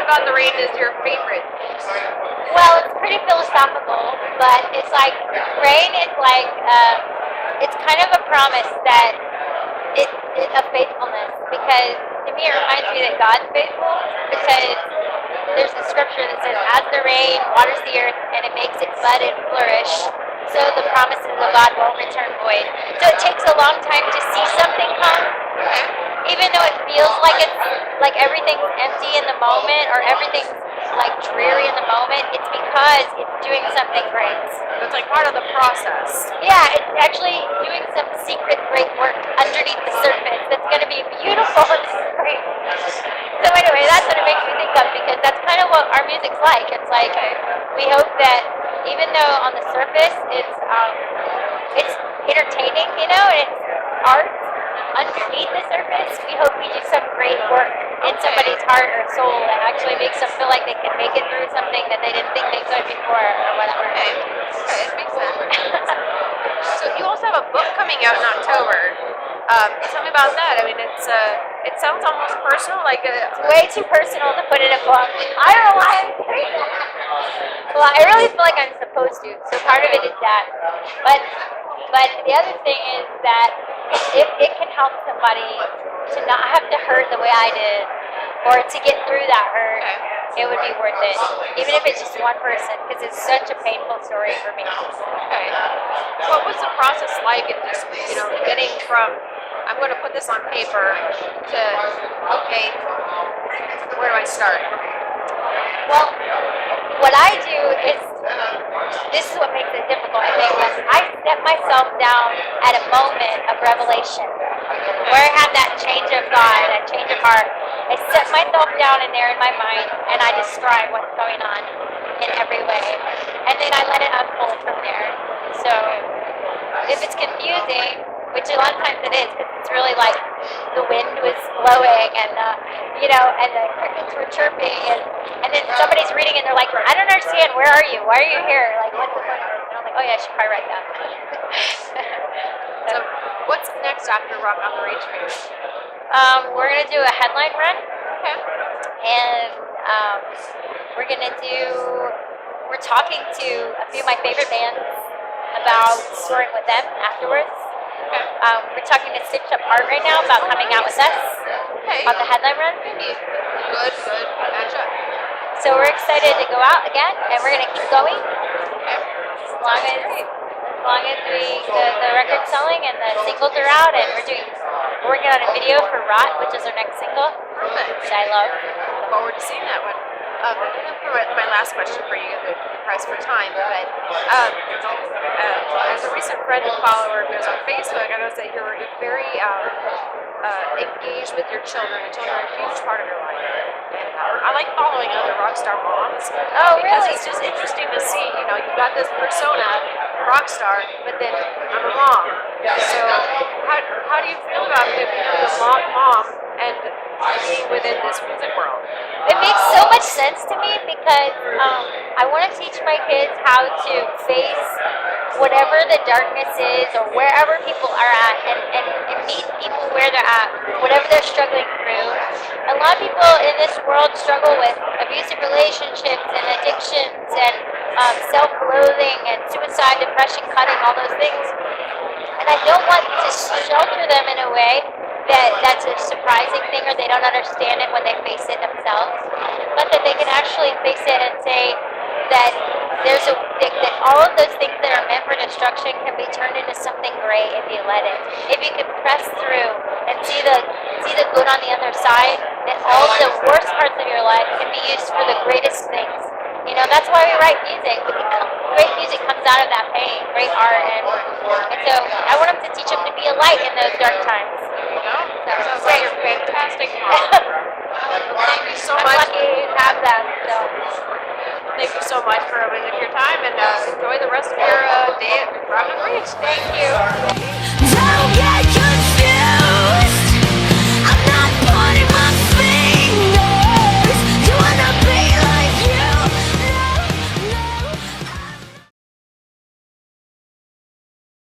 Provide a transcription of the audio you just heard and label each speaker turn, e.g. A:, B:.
A: about the Rain is your favorite?
B: Well, it's pretty philosophical, but it's like rain is like it's kind of a promise that it of faithfulness, because to me it reminds me that God's faithful, because there's a scripture that says, "As the rain waters the earth and it makes it bud and flourish, so the promises of God won't return void." So it takes a long time to see something come, even though it feels like everything's empty in the moment or everything's like dreary in the moment. It's because it's doing something great.
A: It's like part of the process.
B: Yeah, it's actually doing some secret great work underneath the surface that's going to be beautiful and great. So anyway, that's what it makes me think of, because that's kind of what our music's like. It's like we hope that even though on the surface it's entertaining, you know, and it's art, underneath the surface, we hope we do some great work in somebody's heart or soul that actually makes them feel like they can make it through something that they didn't think they could before or whatever.
A: Okay, it makes sense. So you also have a book coming out in October. Tell me about that. I mean, it sounds almost personal, like
B: it's way too personal to put in a book. I don't know why I'm saying that. Well, I really feel like I'm supposed to, so part of it is that. But the other thing is that if it can help somebody to not have to hurt the way I did, or to get through that hurt, it would be worth it. Even if it's just one person, because it's such a painful story for me.
A: Okay. What was the process like in just, getting from, I'm going to put this on paper, to, okay, where do I start?
B: Well, what I do is, this is what makes it difficult, I think, is I set myself down at a moment of revelation, where I have that change of thought, that change of heart. I set myself down in there in my mind, and I describe what's going on in every way. And then I let it unfold from there. So, if it's confusing, which a lot of times it is, because it's really like the wind was blowing and and the crickets were chirping, and then somebody's reading and they're like, "I don't understand, where are you? Why are you here? Like, what's the point?" And I'm like, "Oh yeah, I should probably write that."
A: So what's next after Rock on the Rage Fair?
B: We're going to do a headline run.
A: Okay.
B: And we're talking to a few of my favorite bands about touring with them afterwards.
A: Okay.
B: We're talking to Stitch Apart right now about coming out with us on the headline run.
A: Good matchup.
B: So we're excited to go out again, and we're going to keep going as long as the record's selling and the singles are out, and we're working on a video for Rot, which is our next single, which I love.
A: Look forward to seeing that one. My last question for you, the press for time, but as a recent friend and follower of yours on Facebook, I noticed that you're very engaged with your children. The children are a huge part of your life. And I like following other rock star moms.
B: Oh,
A: because
B: really?
A: It's just interesting to see, you've got this persona, rock star, but then I'm a mom. So how do you feel about being the mom and being within this music world?
B: It makes so much sense to me, because I want to teach my kids how to face whatever the darkness is, or wherever people are at, and meet people where they're at, whatever they're struggling through. A lot of people in this world struggle with abusive relationships and addictions and self-loathing and suicide, depression, cutting, all those things. And I don't want to shelter them in a way that's a surprising thing, or they don't understand it when they face it themselves, but that they can actually face it and say that that all of those things that are meant for destruction can be turned into something great if you let it. If you can press through and see the good on the other side, that all of the worst parts of your life can be used for the greatest things. That's why we write music. Great music comes out of that pain, great art, and so I want them to teach them to be a light in those dark times.
A: That sounds like you're fantastic mom. Thank you so much.
B: I'm lucky to have them. So.
A: Thank you so much for opening up your time, and enjoy the rest of your day at Rock on the Rage.
B: Thank you.